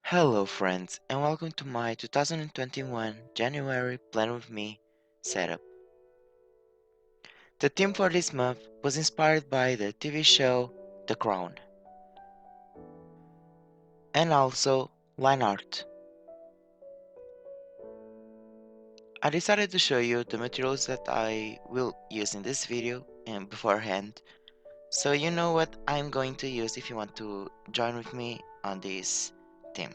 Hello friends and welcome to my 2021 January Plan With Me setup. The theme for this month was inspired by the TV show The Crown and also Lineart. I decided to show you the materials that I will use in this video and beforehand, so you know what I'm going to use if you want to join with me on this theme.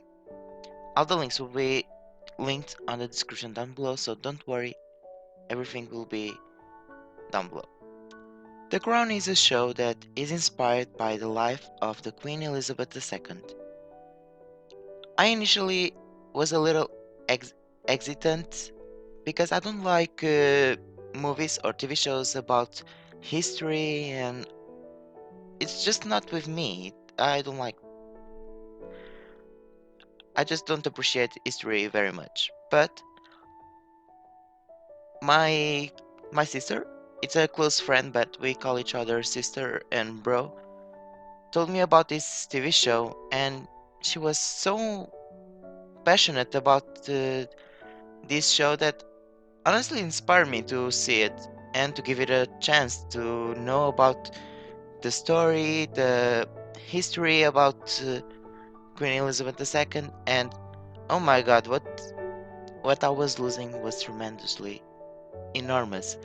All the links will be linked on the description down below, so don't worry, everything will be down below. The Crown is a show that is inspired by the life of the Queen Elizabeth II. I initially was a little hesitant because I don't like movies or TV shows about history, and it's just not with me. I just don't appreciate history very much. But my my sister, it's a close friend, but we call each other sister and bro, told me about this TV show, and she was so passionate about this show that honestly inspired me to see it and to give it a chance to know about the story, the history about Queen Elizabeth II, and oh my god, what I was losing was tremendously enormous.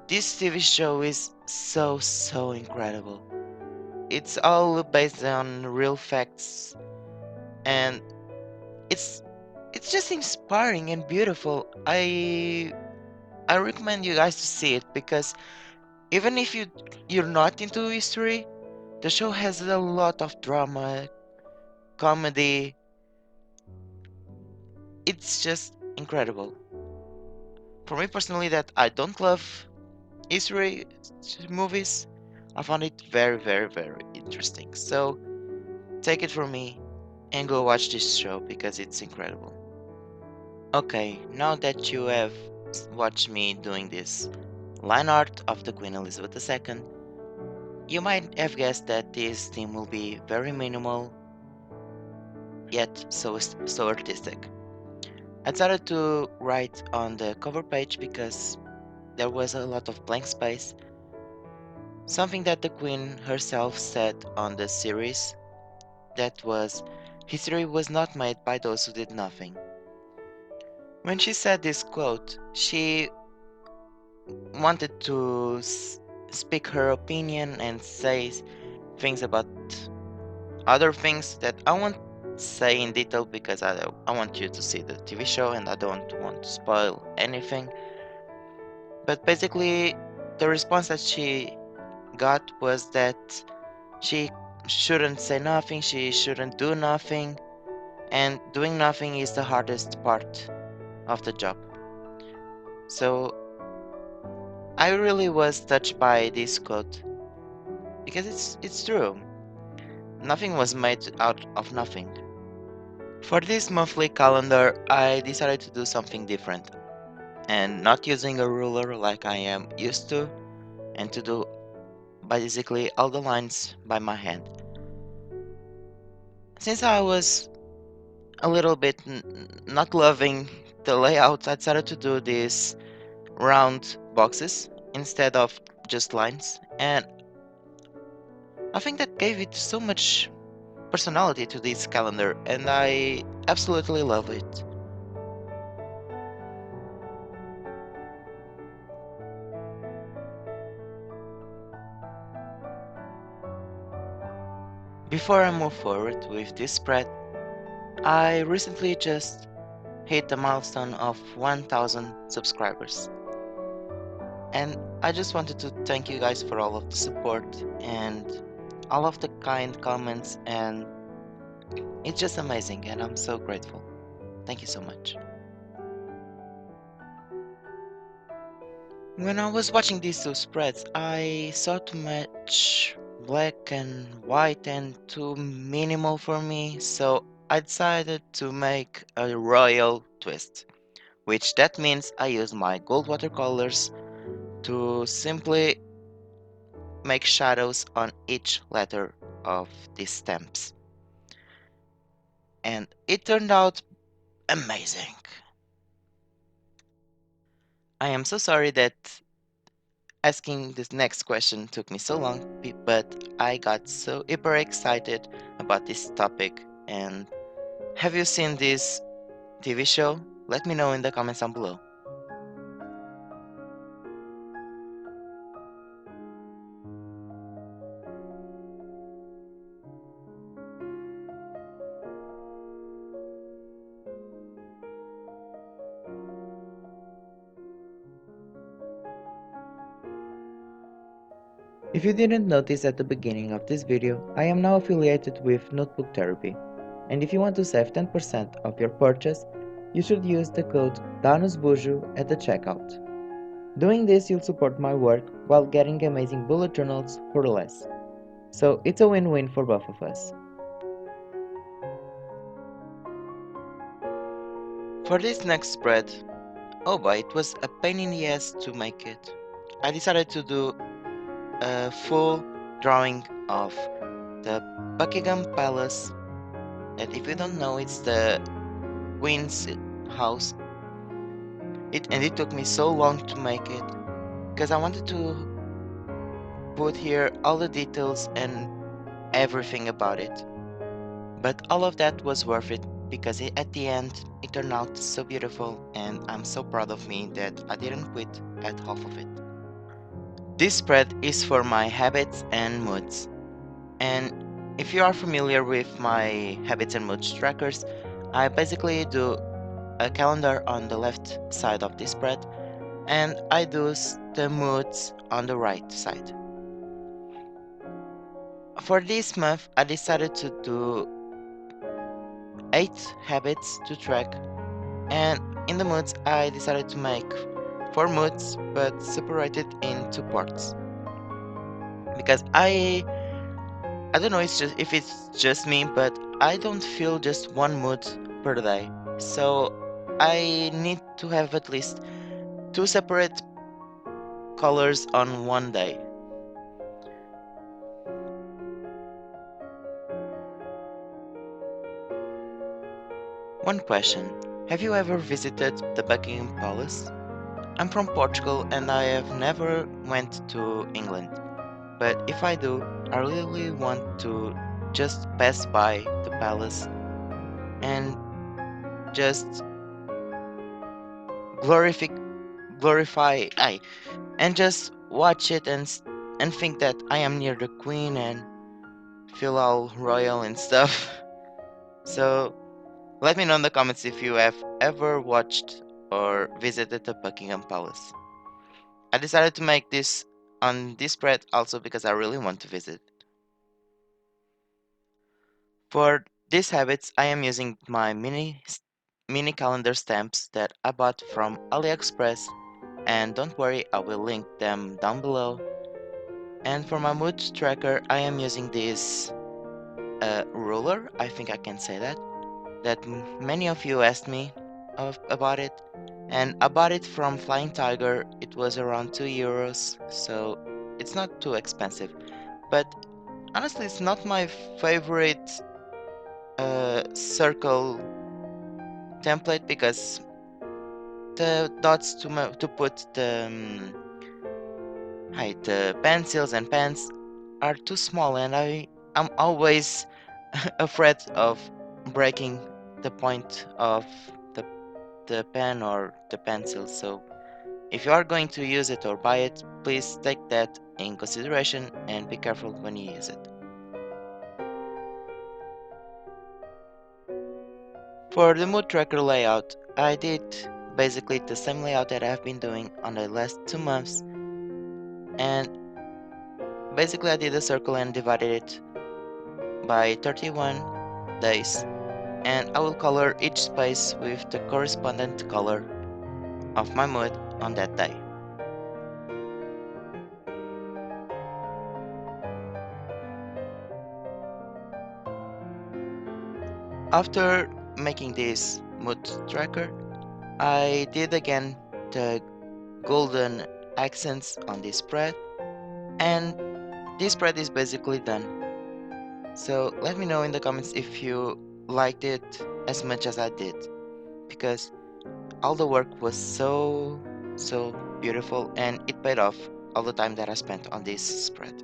This TV show is so incredible. It's all based on real facts, and it's it's just inspiring and beautiful. I recommend you guys to see it because even if you're not into history, the show has a lot of drama, comedy. It's just incredible. For me personally, that I don't love history movies, I found it very interesting. So take it from me and go watch this show because it's incredible. Okay, now that you have watched me doing this line art of the Queen Elizabeth II, you might have guessed that this theme will be very minimal, yet so artistic. I decided to write on the cover page because there was a lot of blank space, something that the Queen herself said on the series, that was, history was not made by those who did nothing. When she said this quote, she wanted to speak her opinion and say things about other things that I won't say in detail because I want you to see the TV show and I don't want to spoil anything. But basically, the response that she got was that she shouldn't say nothing, she shouldn't do nothing, and doing nothing is the hardest part of the job. So I really was touched by this quote because it's true. Nothing was made out of nothing. For this monthly calendar, I decided to do something different and not using a ruler like I am used to, and to do basically all the lines by my hand. Since I was a little bit not loving the layout, I decided to do these round boxes instead of just lines, and I think that gave it so much personality to this calendar, and I absolutely love it. Before I move forward with this spread, I recently just hit the milestone of 1000 subscribers, and I just wanted to thank you guys for all of the support and all of the kind comments, and it's just amazing and I'm so grateful. Thank you so much. When I was watching these two spreads, I saw too much black and white and too minimal for me, so I decided to make a royal twist, which that means I use my gold watercolors to simply make shadows on each letter of these stamps. and it turned out amazing. I am so sorry that asking this next question took me so long, but I got so hyper excited about this topic. And have you seen this TV show? Let me know in the comments down below. If you didn't notice at the beginning of this video, I am now affiliated with Notebook Therapy, and if you want to save 10% of your purchase, you should use the code Bujo at the checkout. Doing this, you'll support my work while getting amazing bullet journals for less. So it's a win-win for both of us. For this next spread, oh boy, it was a pain in the ass to make it. I decided to do a full drawing of the Buckingham Palace, that if you don't know, it's the Queen's house. It took me so long to make it, because I wanted to put here all the details and everything about it. But all of that was worth it, because at the end it turned out so beautiful, and I'm so proud of me that I didn't quit at half of it. This spread is for my habits and moods. And if you are familiar with my habits and moods trackers, I basically do a calendar on the left side of this spread, and I do the moods on the right side. For this month, I decided to do 8 habits to track, and in the moods, I decided to make 4 moods, but separated in 2 parts. Because I don't know if it's just me, but I don't feel just one mood per day. So I need to have at least 2 separate colors on one day. One question: have you ever visited the Buckingham Palace? I'm from Portugal and I have never went to England. But if I do, I really want to just pass by the palace and just glorify and just watch it and think that I am near the queen and feel all royal and stuff. So let me know in the comments if you have ever watched or visited the Buckingham Palace. I decided to make this on this spread also because I really want to visit. For these habits, I am using my mini calendar stamps that I bought from AliExpress, and don't worry, I will link them down below. And for my mood tracker, I am using this ruler, I think I can say that many of you asked me about it, and I bought it from Flying Tiger. It was around 2 euros, so it's not too expensive, but honestly it's not my favorite circle template, because the dots to put the pencils and pens are too small, and I'm always afraid of breaking the point of the pen or the pencil. So if you are going to use it or buy it, please take that in consideration and be careful when you use it. For the mood tracker layout, I did basically the same layout that I've been doing on the last 2 months, and basically I did a circle and divided it by 31 days, and I will color each space with the correspondent color of my mood on that day. After making this mood tracker, I did again the golden accents on this spread, and this spread is basically done. So let me know in the comments if you liked it as much as I did, because all the work was so beautiful, and it paid off all the time that I spent on this spread.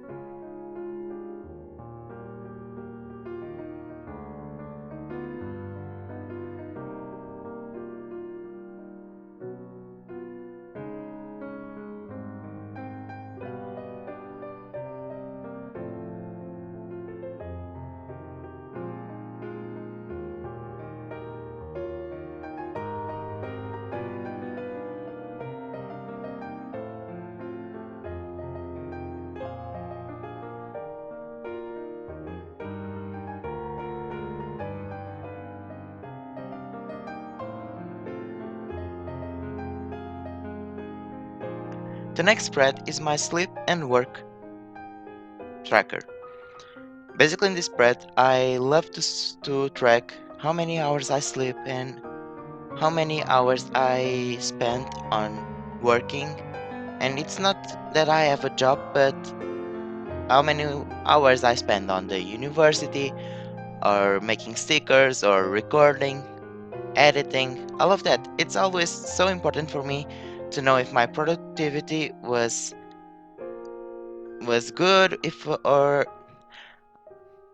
The next spread is my sleep and work tracker. Basically, in this spread, I love to track how many hours I sleep and how many hours I spend on working. And it's not that I have a job, but how many hours I spend on the university, or making stickers, or recording, editing, all of that. It's always so important for me to know if my productivity was good, if or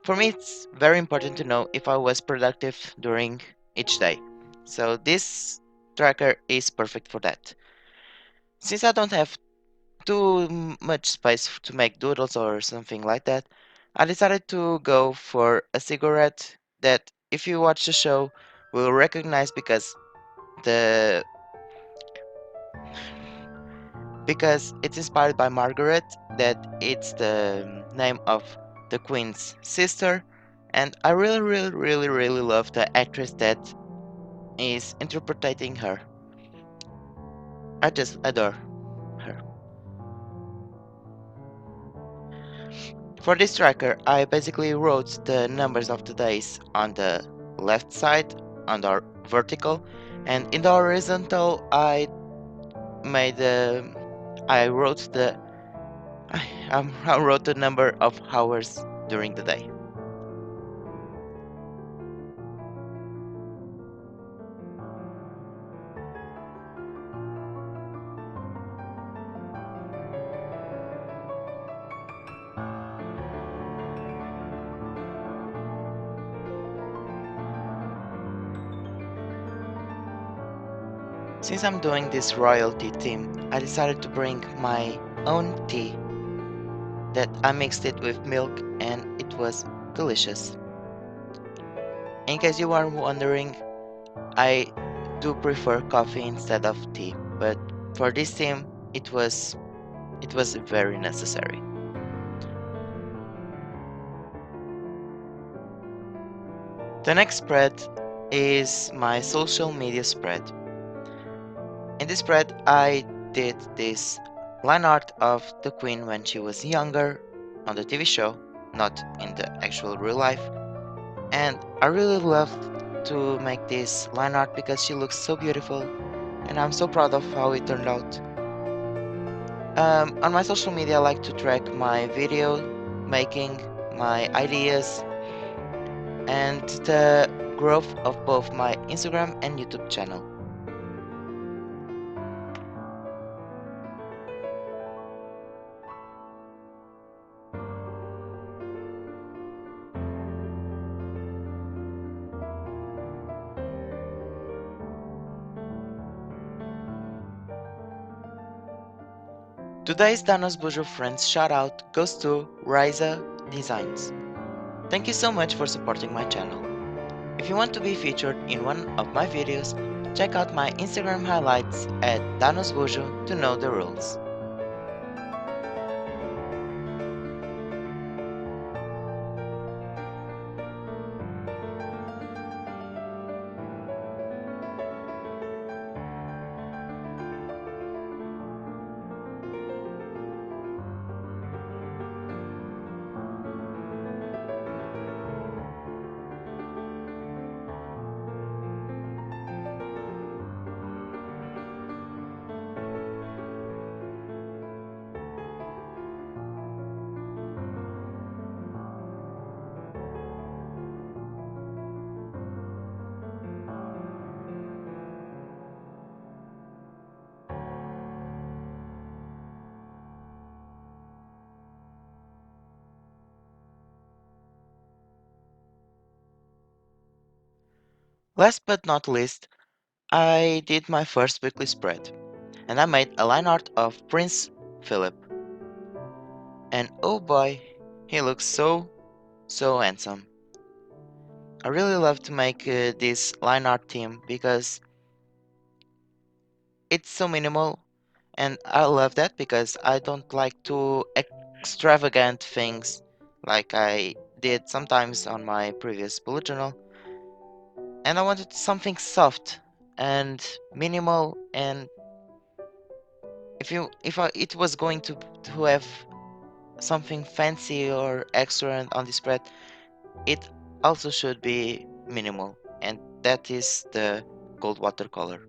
for me it's very important to know if I was productive during each day. So this tracker is perfect for that. Since I don't have too much space to make doodles or something like that, I decided to go for a cigarette that, if you watch the show, will recognize, the because it's inspired by Margaret, that it's the name of the Queen's sister, and I really love the actress that is interpreting her. I just adore her. For this tracker, I basically wrote the numbers of the days on the left side, on the vertical, and in the horizontal, made the I wrote the I wrote the number of hours during the day. Since I'm doing this royalty theme, I decided to bring my own tea, that I mixed it with milk, and it was delicious. In case you are wondering, I do prefer coffee instead of tea, but for this theme it was very necessary. The next spread is my social media spread. In this spread, I did this line art of the Queen when she was younger on the TV show, not in the actual real life. And I really loved to make this line art because she looks so beautiful, and I'm so proud of how it turned out. On my social media, I like to track my video making, my ideas, and the growth of both my Instagram and YouTube channel. Today's Danos Bujo Friends shout out goes to 𝐬𝐮𝐽 Designs. Thank you so much for supporting my channel. If you want to be featured in one of my videos, check out my Instagram highlights at Danos Bujo to know the rules. Last but not least, I did my first weekly spread, and I made a line art of Prince Philip. And oh boy, he looks so handsome. I really love to make this line art theme because it's so minimal, and I love that because I don't like too extravagant things like I did sometimes on my previous bullet journal, and I wanted something soft and minimal. And if it was going to have something fancy or extra on the spread, it also should be minimal, and that is the gold watercolor.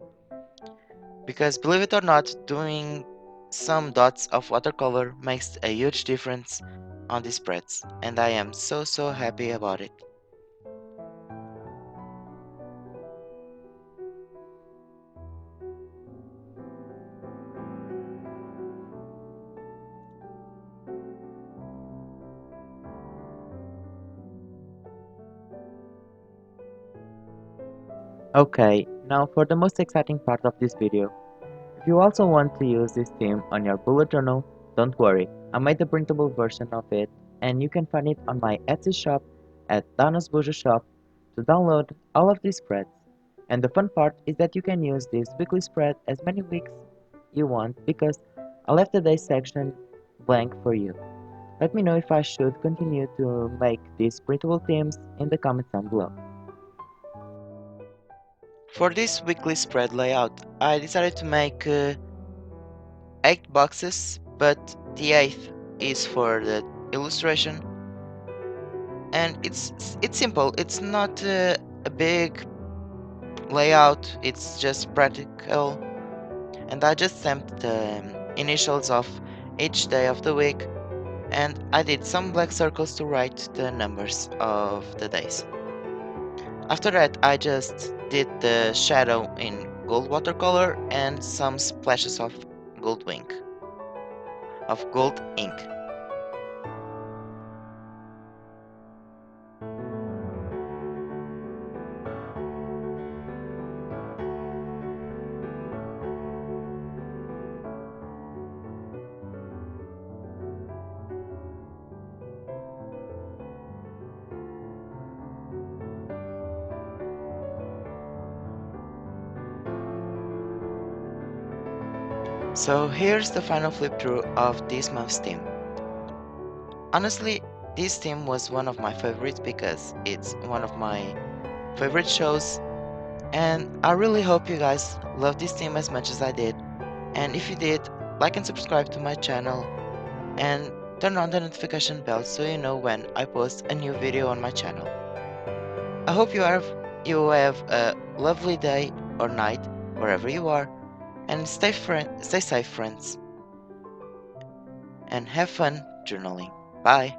Because believe it or not, doing some dots of watercolor makes a huge difference on the spreads, and I am so happy about it. Okay, now for the most exciting part of this video. If you also want to use this theme on your bullet journal, don't worry, I made the printable version of it and you can find it on my Etsy shop at Danos Bujo shop to download all of these spreads. And the fun part is that you can use this weekly spread as many weeks you want because I left the day section blank for you. Let me know if I should continue to make these printable themes in the comments down below. For this weekly spread layout, I decided to make 8 boxes, but the 8th is for the illustration, and it's simple. It's not a big layout, it's just practical, and I just stamped the initials of each day of the week, and I did some black circles to write the numbers of the days. After that, I just did the shadow in gold watercolor and some splashes of gold ink. Of gold ink. So here's the final flip through of this month's theme. Honestly, this theme was one of my favorites because it's one of my favorite shows, and I really hope you guys love this theme as much as I did. And if you did, like and subscribe to my channel and turn on the notification bell so you know when I post a new video on my channel. I hope you have a lovely day or night wherever you are, and stay safe, friends, and have fun journaling. Bye.